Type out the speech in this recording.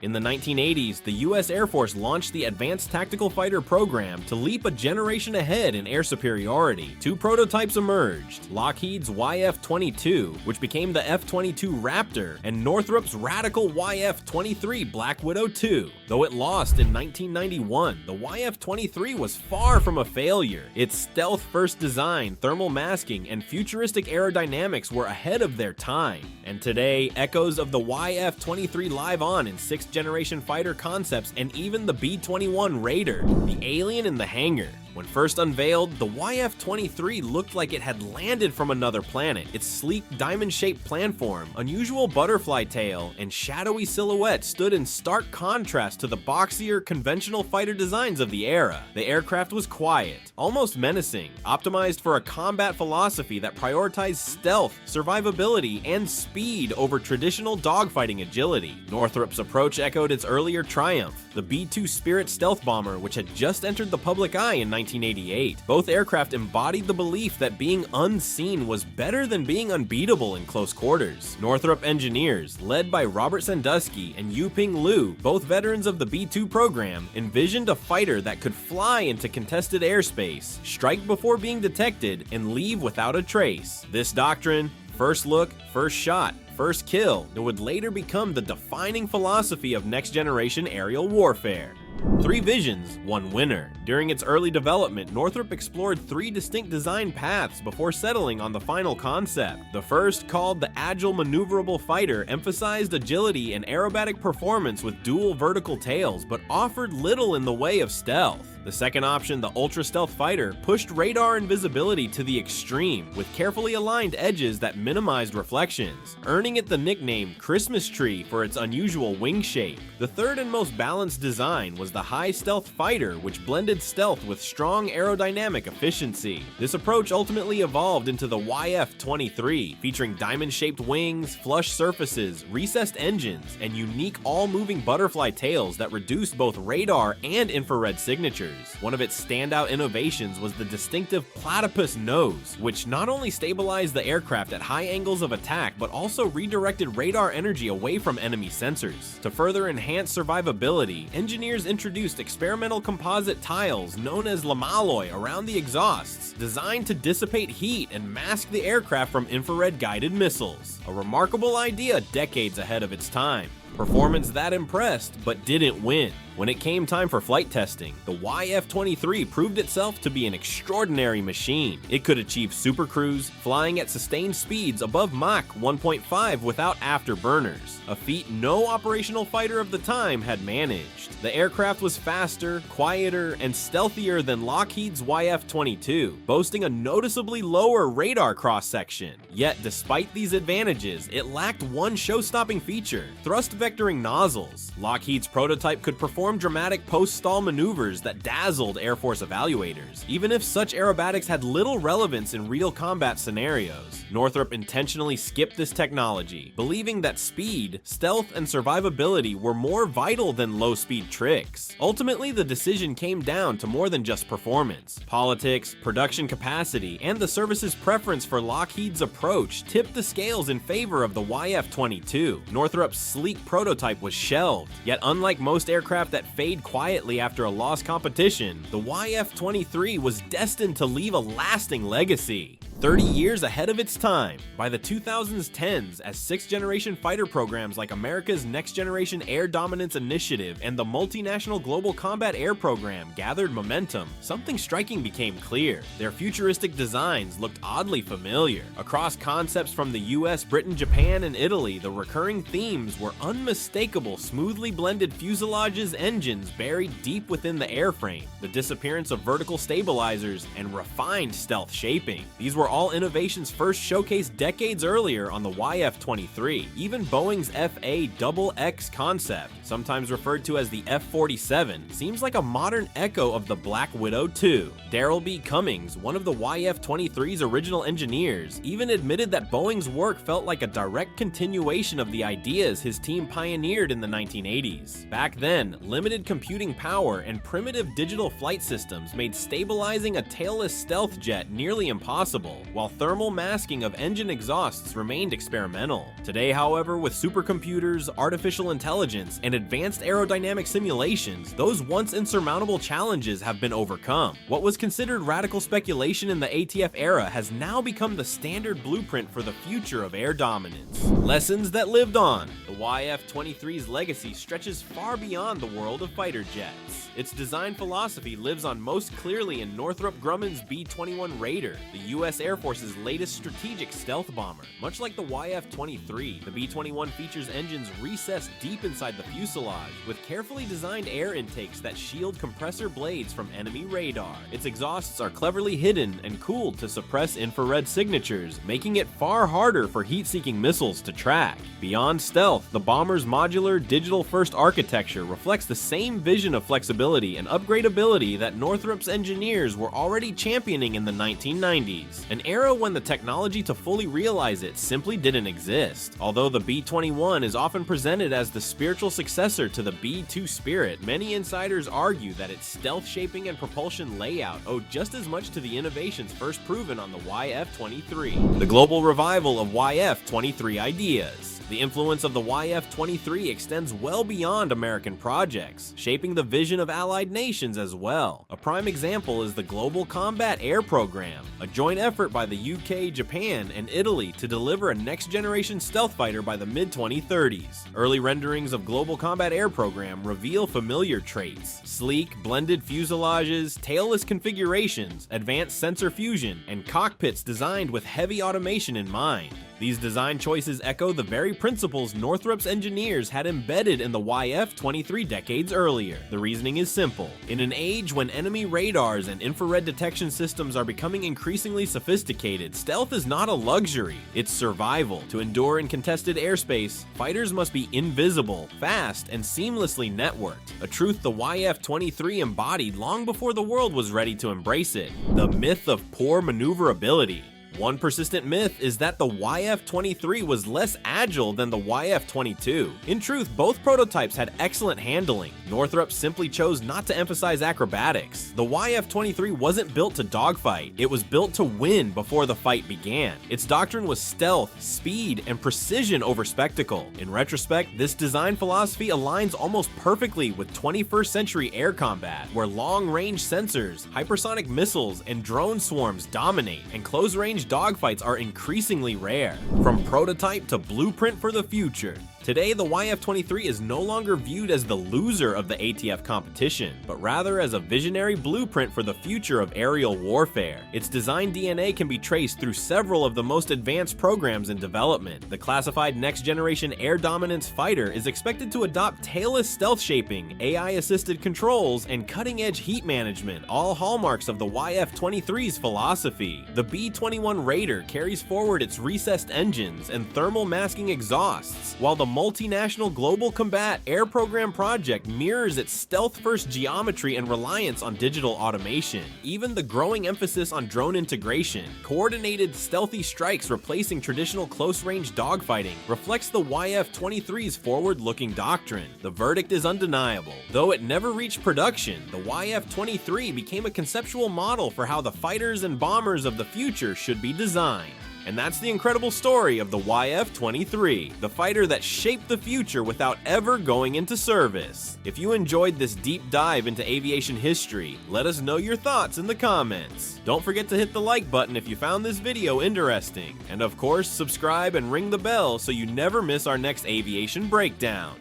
In the 1980s, the US Air Force launched the Advanced Tactical Fighter program to leap a generation ahead in air superiority. Two prototypes emerged: Lockheed's YF-22, which became the F-22 Raptor, and Northrop's radical YF-23 Black Widow II. Though it lost in 1991, the YF-23 was far from a failure. Its stealth-first design, thermal masking, and futuristic aerodynamics were ahead of their time. And today, echoes of the YF-23 live on in 6th generation fighter concepts and even the B-21 Raider, the alien in the hangar. When first unveiled, the YF-23 looked like it had landed from another planet. Its sleek, diamond-shaped planform, unusual butterfly tail, and shadowy silhouette stood in stark contrast to the boxier, conventional fighter designs of the era. The aircraft was quiet, almost menacing, optimized for a combat philosophy that prioritized stealth, survivability, and speed over traditional dogfighting agility. Northrop's approach echoed its earlier triumph, the B-2 Spirit stealth bomber, which had just entered the public eye in 1988. Both aircraft embodied the belief that being unseen was better than being unbeatable in close quarters. Northrop engineers, led by Robert Sandusky and Yu-Ping Liu, both veterans of the B-2 program, envisioned a fighter that could fly into contested airspace, strike before being detected, and leave without a trace. This doctrine, first look, first shot, first kill, it would later become the defining philosophy of next-generation aerial warfare. 3 visions, 1 winner. During its early development, Northrop explored 3 distinct design paths before settling on the final concept. The first, called the Agile Maneuverable Fighter, emphasized agility and aerobatic performance with dual vertical tails, but offered little in the way of stealth. The second option, the Ultra Stealth Fighter, pushed radar invisibility to the extreme, with carefully aligned edges that minimized reflections, earning it the nickname Christmas Tree for its unusual wing shape. The third and most balanced design was the High Stealth Fighter, which blended stealth with strong aerodynamic efficiency. This approach ultimately evolved into the YF-23, featuring diamond-shaped wings, flush surfaces, recessed engines, and unique all-moving butterfly tails that reduced both radar and infrared signatures. One of its standout innovations was the distinctive platypus nose, which not only stabilized the aircraft at high angles of attack, but also redirected radar energy away from enemy sensors. To further enhance survivability, engineers introduced experimental composite tiles known as lamalloy around the exhausts, designed to dissipate heat and mask the aircraft from infrared-guided missiles. A remarkable idea decades ahead of its time. Performance that impressed, but didn't win. When it came time for flight testing, the YF-23 proved itself to be an extraordinary machine. It could achieve supercruise, flying at sustained speeds above Mach 1.5 without afterburners, a feat no operational fighter of the time had managed. The aircraft was faster, quieter, and stealthier than Lockheed's YF-22, boasting a noticeably lower radar cross-section. Yet, despite these advantages, it lacked one show-stopping feature: thrust vectoring nozzles. Lockheed's prototype could perform dramatic post-stall maneuvers that dazzled Air Force evaluators, even if such aerobatics had little relevance in real combat scenarios. Northrop intentionally skipped this technology, believing that speed, stealth, and survivability were more vital than low-speed tricks. Ultimately, the decision came down to more than just performance. Politics, production capacity, and the service's preference for Lockheed's approach tipped the scales in favor of the YF-22. Northrop's sleek prototype was shelved, yet unlike most aircraft that fade quietly after a lost competition, the YF-23 was destined to leave a lasting legacy. 30 years ahead of its time. By the 2010s, as 6th generation fighter programs like America's Next Generation Air Dominance Initiative and the multinational Global Combat Air Program gathered momentum, something striking became clear. Their futuristic designs looked oddly familiar. Across concepts from the US, Britain, Japan, and Italy, the recurring themes were unmistakable, smoothly blended fuselages, engines buried deep within the airframe, the disappearance of vertical stabilizers, and refined stealth shaping. These were all innovations first showcased decades earlier on the YF-23. Even Boeing's FAXX concept, sometimes referred to as the F-47, seems like a modern echo of the Black Widow II. Darrell B. Cummings, one of the YF-23's original engineers, even admitted that Boeing's work felt like a direct continuation of the ideas his team pioneered in the 1980s. Back then, limited computing power and primitive digital flight systems made stabilizing a tailless stealth jet nearly impossible. practical, while thermal masking of engine exhausts remained experimental. Today, however, with supercomputers, artificial intelligence, and advanced aerodynamic simulations, those once insurmountable challenges have been overcome. What was considered radical speculation in the ATF era has now become the standard blueprint for the future of air dominance. Lessons that lived on. The YF-23's legacy stretches far beyond the world of fighter jets. Its design philosophy lives on most clearly in Northrop Grumman's B-21 Raider, the U.S. Air Force's latest strategic stealth bomber. Much like the YF-23, the B-21 features engines recessed deep inside the fuselage, with carefully designed air intakes that shield compressor blades from enemy radar. Its exhausts are cleverly hidden and cooled to suppress infrared signatures, making it far harder for heat-seeking missiles to track. Beyond stealth, the bomber's modular, digital-first architecture reflects the same vision of flexibility and upgradability that Northrop's engineers were already championing in the 1990s, an era when the technology to fully realize it simply didn't exist. Although the B-21 is often presented as the spiritual successor to the B-2 Spirit, many insiders argue that its stealth shaping and propulsion layout owe just as much to the innovations first proven on the YF-23. The global revival of YF-23 ideas. The influence of the YF-23 extends well beyond American projects, shaping the vision of allied nations as well. A prime example is the Global Combat Air Program, a joint effort by the UK, Japan, and Italy to deliver a next-generation stealth fighter by the mid-2030s. Early renderings of Global Combat Air Program reveal familiar traits: sleek, blended fuselages, tailless configurations, advanced sensor fusion, and cockpits designed with heavy automation in mind. These design choices echo the very principles Northrop's engineers had embedded in the YF-23 decades earlier. The reasoning is simple. In an age when enemy radars and infrared detection systems are becoming increasingly sophisticated, stealth is not a luxury, it's survival. To endure in contested airspace, fighters must be invisible, fast, and seamlessly networked, a truth the YF-23 embodied long before the world was ready to embrace it. The myth of poor maneuverability. One persistent myth is that the YF-23 was less agile than the YF-22. In truth, both prototypes had excellent handling. Northrop simply chose not to emphasize acrobatics. The YF-23 wasn't built to dogfight, it was built to win before the fight began. Its doctrine was stealth, speed, and precision over spectacle. In retrospect, this design philosophy aligns almost perfectly with 21st century air combat, where long-range sensors, hypersonic missiles, and drone swarms dominate, and close-range dogfights are increasingly rare. From prototype to blueprint for the future, today the YF-23 is no longer viewed as the loser of the ATF competition, but rather as a visionary blueprint for the future of aerial warfare. Its design DNA can be traced through several of the most advanced programs in development. The classified next-generation air dominance fighter is expected to adopt tailless stealth shaping, AI-assisted controls, and cutting-edge heat management, all hallmarks of the YF-23's philosophy. The B-21 Raider carries forward its recessed engines and thermal masking exhausts, while the multinational Global Combat Air Program project mirrors its stealth-first geometry and reliance on digital automation. Even the growing emphasis on drone integration, coordinated stealthy strikes replacing traditional close-range dogfighting, reflects the YF-23's forward-looking doctrine. The verdict is undeniable. Though it never reached production, the YF-23 became a conceptual model for how the fighters and bombers of the future should be designed. And that's the incredible story of the YF-23, the fighter that shaped the future without ever going into service. If you enjoyed this deep dive into aviation history, let us know your thoughts in the comments. Don't forget to hit the like button if you found this video interesting. And of course, subscribe and ring the bell so you never miss our next aviation breakdown.